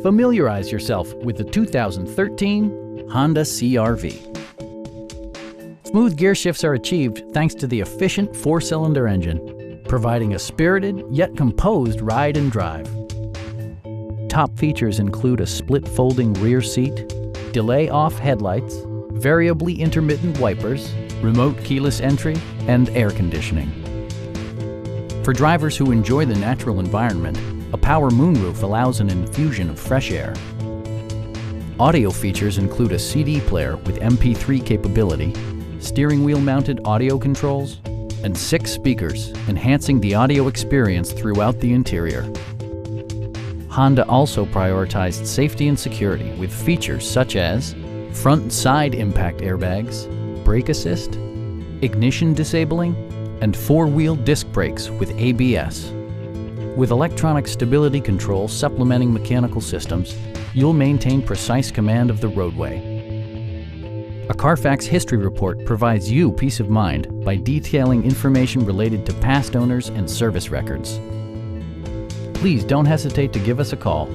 Familiarize yourself with the 2013 Honda CR-V. Smooth gear shifts are achieved thanks to the efficient 4-cylinder engine, providing a spirited yet composed ride and drive. Top features include a split folding rear seat, delay-off headlights, variably intermittent wipers, remote keyless entry, and air conditioning. For drivers who enjoy the natural environment, a power moonroof allows an infusion of fresh air. Audio features include a CD player with MP3 capability, steering wheel mounted audio controls, and 6 speakers, enhancing the audio experience throughout the interior. Honda also prioritized safety and security with features such as front and side impact airbags, brake assist, ignition disabling, and 4-wheel disc brakes with ABS. With electronic stability control supplementing mechanical systems, you'll maintain precise command of the roadway. A Carfax history report provides you peace of mind by detailing information related to past owners and service records. Please don't hesitate to give us a call.